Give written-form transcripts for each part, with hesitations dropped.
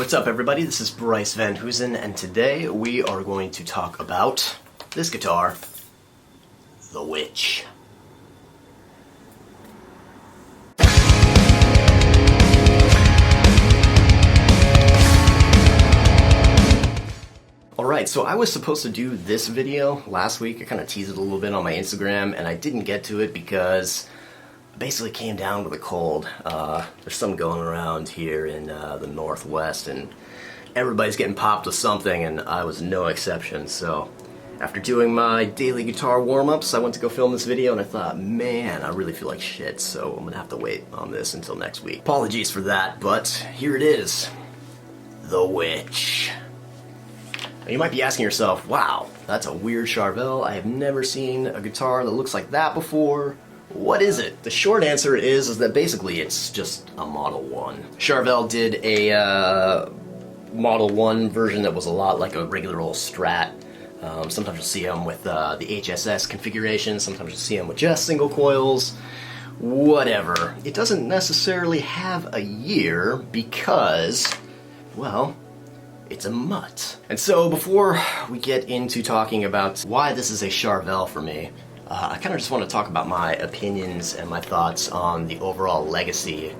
What's up, everybody? This is Bryce Van Hoosen, and today we are going to talk about this guitar, the Witch. Alright, so I was supposed to do this video last week. I kind of teased it a little bit on my Instagram, and I didn't get to it because I basically came down with a cold. There's some going around here in the Northwest, and everybody's getting popped with something, and I was no exception. So after doing my daily guitar warm-ups, I went to go film this video, and I thought, man, I really feel like shit, so I'm gonna have to wait on this until next week. Apologies for that, but here it is. The Witch. Now, you might be asking yourself, wow, that's a weird Charvel. I have never seen a guitar that looks like that before. What is it? The short answer is that basically it's just a Model 1. Charvel did a Model 1 version that was a lot like a regular old Strat. Sometimes you'll see them with the HSS configuration, sometimes you'll see them with just single coils, whatever. It doesn't necessarily have a year because, well, it's a mutt. And so before we get into talking about why this is a Charvel for me, I kind of just want to talk about my opinions and my thoughts on the overall legacy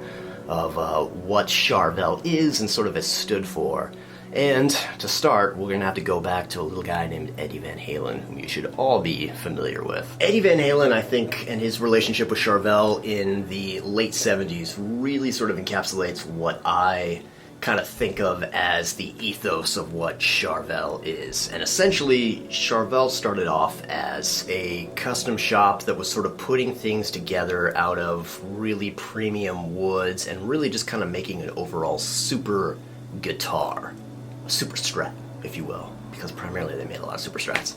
of what Charvel is and sort of has stood for. And to start, we're going to have to go back to a little guy named Eddie Van Halen, whom you should all be familiar with. Eddie Van Halen, I think, and his relationship with Charvel in the late 70s really sort of encapsulates what I kind of think of as the ethos of what Charvel is. And essentially, Charvel started off as a custom shop that was sort of putting things together out of really premium woods and really just kind of making an overall super guitar. A super Strat, if you will, because primarily they made a lot of super Strats.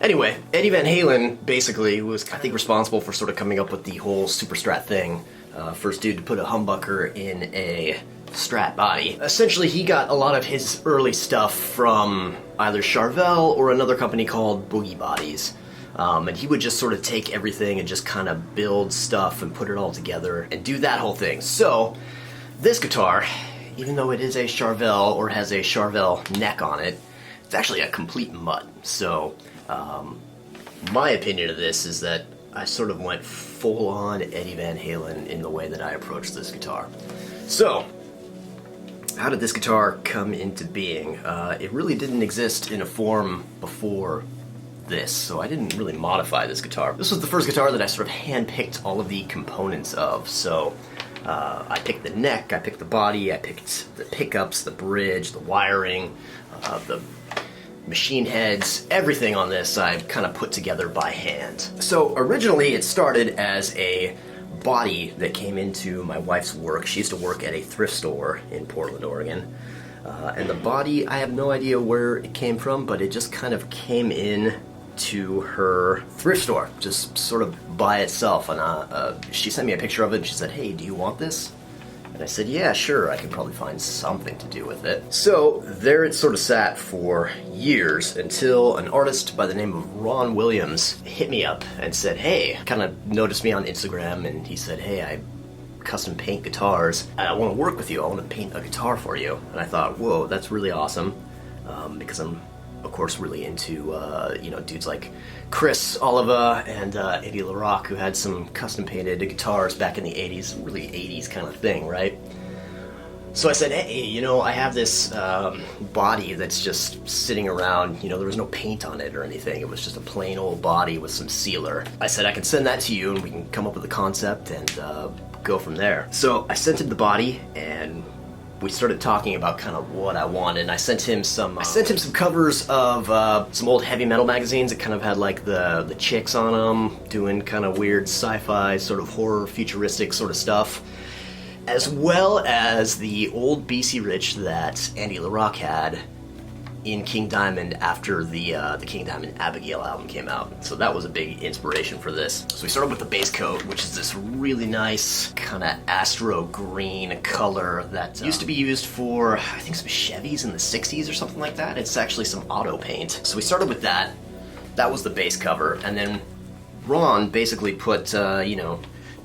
Anyway, Eddie Van Halen basically was, I think, responsible for sort of coming up with the whole super Strat thing. First dude to put a humbucker in a Strat body. Essentially, he got a lot of his early stuff from either Charvel or another company called Boogie Bodies. And he would just sort of take everything and just kind of build stuff and put it all together and do that whole thing. So, this guitar, even though it is a Charvel or has a Charvel neck on it, it's actually a complete mutt. So, my opinion of this is that I sort of went full-on Eddie Van Halen in the way that I approached this guitar. So, how did this guitar come into being? It really didn't exist in a form before this, so I didn't really modify this guitar. This was the first guitar that I sort of hand-picked all of the components of, so I picked the neck, I picked the body, I picked the pickups, the bridge, the wiring, the machine heads, everything on this I kind of put together by hand. So originally it started as a body that came into my wife's work. She used to work at a thrift store in Portland, Oregon. And the body, I have no idea where it came from, but it just kind of came in to her thrift store, just sort of by itself. And she sent me a picture of it and she said, "Hey, do you want this?" And I said, "Yeah, sure, I could probably find something to do with it." So there it sort of sat for years until an artist by the name of Ron Williams hit me up and said, "Hey," kind of noticed me on Instagram, and he said, "Hey, I custom paint guitars. I want to work with you. I want to paint a guitar for you." And I thought, whoa, that's really awesome, because I'm, of course, really into, dudes like Chris Oliva and Eddie LaRocque, who had some custom painted guitars back in the 80s, really 80s kind of thing, right? So I said, "Hey, I have this body that's just sitting around, there was no paint on it or anything, it was just a plain old body with some sealer." I said, "I can send that to you and we can come up with a concept and go from there." So I sent him the body and we started talking about kind of what I wanted, and I sent him some covers of some old heavy metal magazines that kind of had like the chicks on them, doing kind of weird sci-fi, sort of horror, futuristic sort of stuff, as well as the old BC Rich that Andy LaRocque had in King Diamond after the King Diamond Abigail album came out. So that was a big inspiration for this. So we started with the base coat, which is this really nice kind of astro green color that used to be used for, I think, some Chevys in the 60s or something like that. It's actually some auto paint. So we started with that. That was the base cover. And then Ron basically put,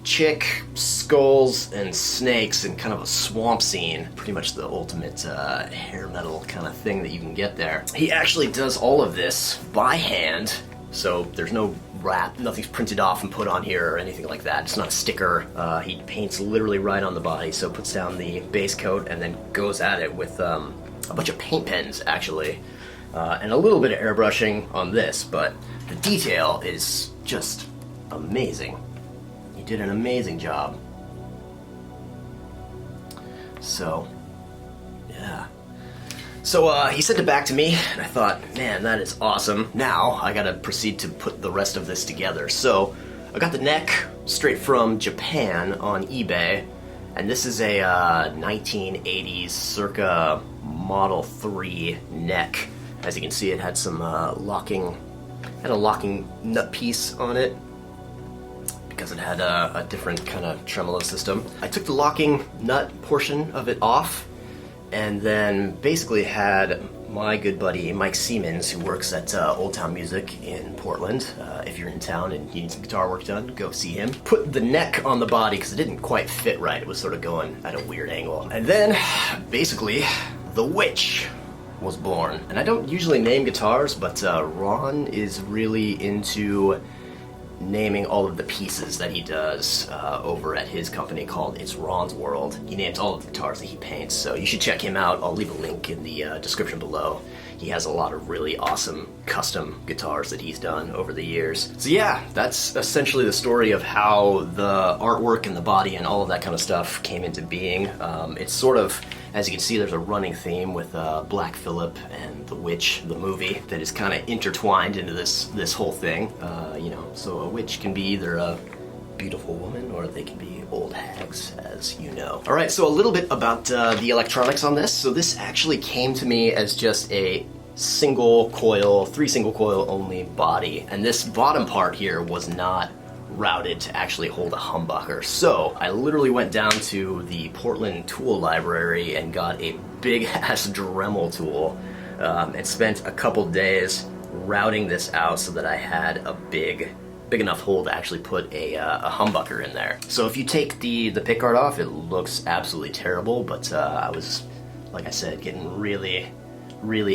chick, skulls, and snakes in kind of a swamp scene. Pretty much the ultimate hair metal kind of thing that you can get there. He actually does all of this by hand, so there's no wrap, nothing's printed off and put on here or anything like that. It's not a sticker. He paints literally right on the body, so puts down the base coat and then goes at it with a bunch of paint pens, actually. And a little bit of airbrushing on this, but the detail is just amazing. He did an amazing job. So, yeah. So he sent it back to me, and I thought, man, that is awesome. Now I gotta proceed to put the rest of this together. So I got the neck straight from Japan on eBay, and this is a 1980s circa Model 3 neck. As you can see, it had some had a locking nut piece on it, because it had a different kind of tremolo system. I took the locking nut portion of it off, and then basically had my good buddy Mike Siemens, who works at Old Town Music in Portland. If you're in town and you need some guitar work done, go see him. Put the neck on the body because it didn't quite fit right. It was sort of going at a weird angle. And then, basically, the Witch was born. And I don't usually name guitars, but Ron is really into naming all of the pieces that he does over at his company called It's Ron's World. He names all of the guitars that he paints, so you should check him out. I'll leave a link in the description below. He has a lot of really awesome custom guitars that he's done over the years. So yeah, that's essentially the story of how the artwork and the body and all of that kind of stuff came into being. It's sort of, as you can see, there's a running theme with Black Phillip and The Witch, the movie, that is kind of intertwined into this whole thing. You know, so a witch can be either a beautiful woman or they can be old hags, as you know. All right, so a little bit about the electronics on this. So this actually came to me as just a single coil, 3 single coil only body, and this bottom part here was not routed to actually hold a humbucker. So I literally went down to the Portland tool library and got a big ass Dremel tool and spent a couple days routing this out so that I had a big enough hole to actually put a humbucker in there. So if you take the pickguard off, it looks absolutely terrible, but I was, like I said, getting really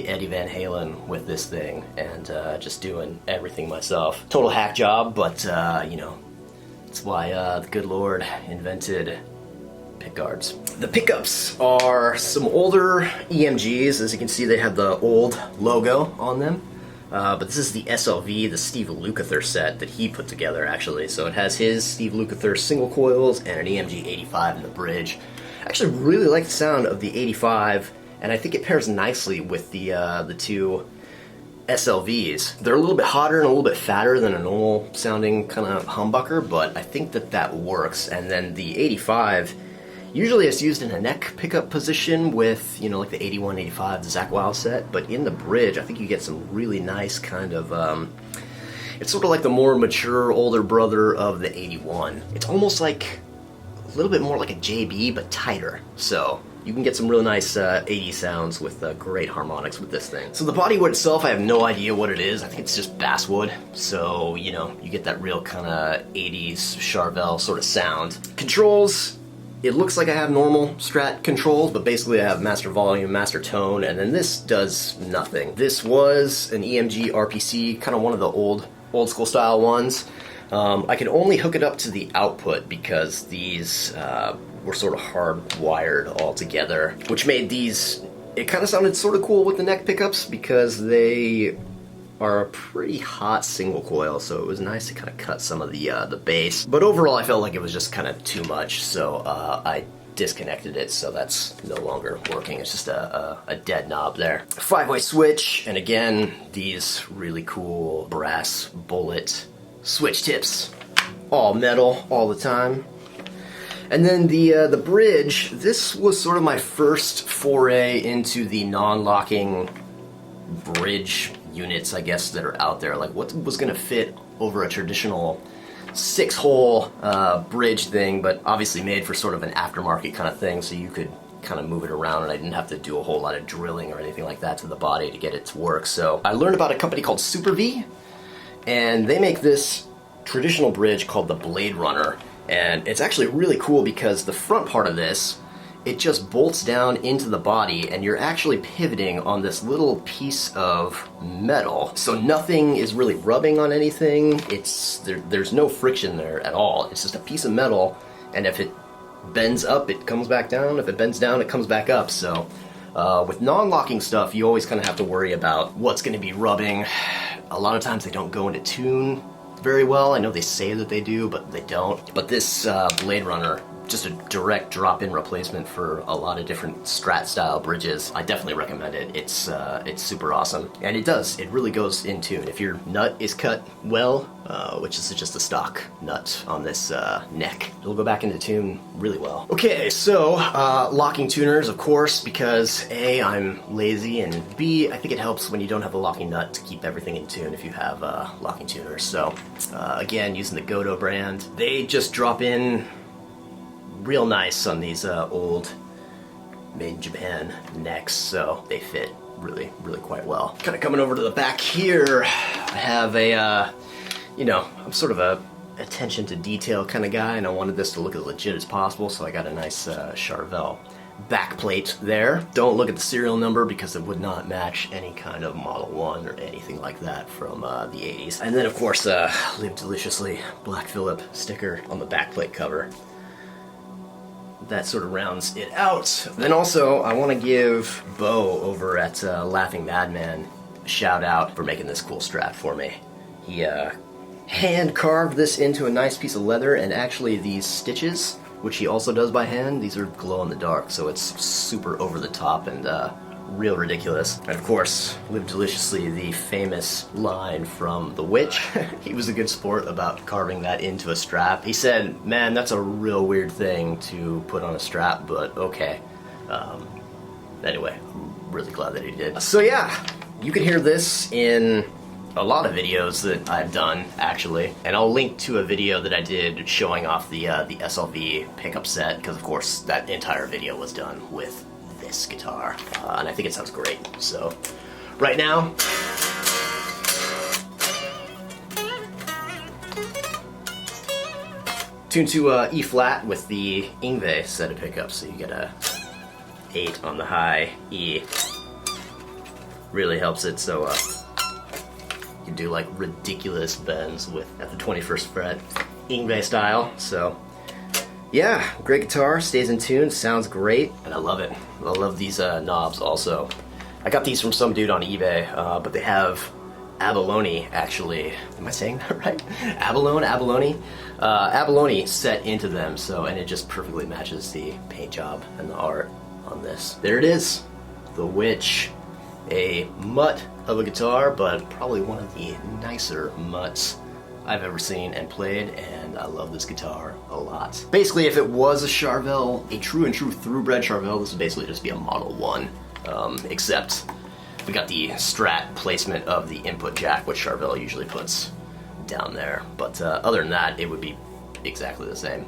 Eddie Van Halen with this thing, and just doing everything myself. Total hack job, but you know, that's why the good Lord invented pickguards. The pickups are some older EMGs. As you can see, they have the old logo on them. But this is the SLV, the Steve Lukather set that he put together, actually. So it has his Steve Lukather single coils and an EMG 85 in the bridge. I actually really like the sound of the 85, and I think it pairs nicely with the two SLVs. They're a little bit hotter and a little bit fatter than a normal sounding kind of humbucker, but I think that works. And then the 85, usually it's used in a neck pickup position with, you know, like the 81, 85, the Zakk Wylde set, but in the bridge, I think you get some really nice kind of, it's sort of like the more mature older brother of the 81. It's almost like a little bit more like a JB, but tighter. So you can get some really nice 80 sounds with great harmonics with this thing. So the bodywood itself, I have no idea what it is. I think it's just basswood. So, you know, you get that real kind of 80s Charvel sort of sound. Controls, it looks like I have normal Strat controls, but basically I have master volume, master tone, and then this does nothing. This was an EMG RPC, kind of one of the old school style ones. I could only hook it up to the output because these were sort of hardwired all together, which made these, it kind of sounded sort of cool with the neck pickups because they are a pretty hot single coil, so it was nice to kind of cut some of the bass. But overall, I felt like it was just kind of too much, so I disconnected it, so that's no longer working. It's just a dead knob there. 5-way switch, and again, these really cool brass bullet switch tips. All metal, all the time. And then the bridge, this was sort of my first foray into the non-locking bridge units, I guess, that are out there. Like, what was gonna fit over a traditional 6-hole bridge thing, but obviously made for sort of an aftermarket kind of thing, so you could kind of move it around, and I didn't have to do a whole lot of drilling or anything like that to the body to get it to work. So I learned about a company called Super V, and they make this traditional bridge called the Blade Runner, And it's actually really cool because the front part of this, it just bolts down into the body and you're actually pivoting on this little piece of metal. So nothing is really rubbing on anything. There's no friction there at all. It's just a piece of metal, and if it bends up, it comes back down. If it bends down, it comes back up. So with non-locking stuff, you always kind of have to worry about what's going to be rubbing. A lot of times they don't go into tune very well. I know they say that they do, but they don't. But this Blade Runner, just a direct drop-in replacement for a lot of different Strat-style bridges. I definitely recommend it. It's super awesome, and it really goes in tune. If your nut is cut well, which is just a stock nut on this neck, it'll go back into tune really well. Okay, so locking tuners, of course, because A, I'm lazy, and B, I think it helps when you don't have a locking nut to keep everything in tune if you have locking tuners. So again, using the Goto brand, they just drop in real nice on these old made in Japan necks, so they fit really quite well. Kind of coming over to the back here, I have a I'm sort of a attention to detail kind of guy, and I wanted this to look as legit as possible, so I got a nice Charvel back plate there. Don't look at the serial number because it would not match any kind of Model 1 or anything like that from the 80s. And then of course Live Deliciously Black Phillip sticker on the back plate cover. That sort of rounds it out. Then also, I want to give Bo over at Laughing Madman a shout out for making this cool strap for me. He hand carved this into a nice piece of leather, and actually these stitches, which he also does by hand, these are glow in the dark, so it's super over the top and real ridiculous. And of course, Live Deliciously, the famous line from The Witch. He was a good sport about carving that into a strap. He said, man, that's a real weird thing to put on a strap, but okay. Anyway, I'm really glad that he did. So yeah, you can hear this in a lot of videos that I've done, actually. And I'll link to a video that I did showing off the SLV pickup set, because of course that entire video was done with this guitar, and I think it sounds great. So right now, tuned to E flat with the Yngwie set of pickups, so you get a 8 on the high E. Really helps it, so you can do like ridiculous bends at the 21st fret, Yngwie style. So yeah, great guitar, stays in tune, sounds great, and I love it. I love these knobs also. I got these from some dude on eBay, but they have abalone, actually. Am I saying that right? Abalone set into them, so, and it just perfectly matches the paint job and the art on this. There it is, the Witch. A mutt of a guitar, but probably one of the nicer mutts I've ever seen and played, and I love this guitar a lot. Basically, if it was a Charvel, a true thoroughbred Charvel, this would basically just be a Model 1, except we got the Strat placement of the input jack, which Charvel usually puts down there. But other than that, it would be exactly the same.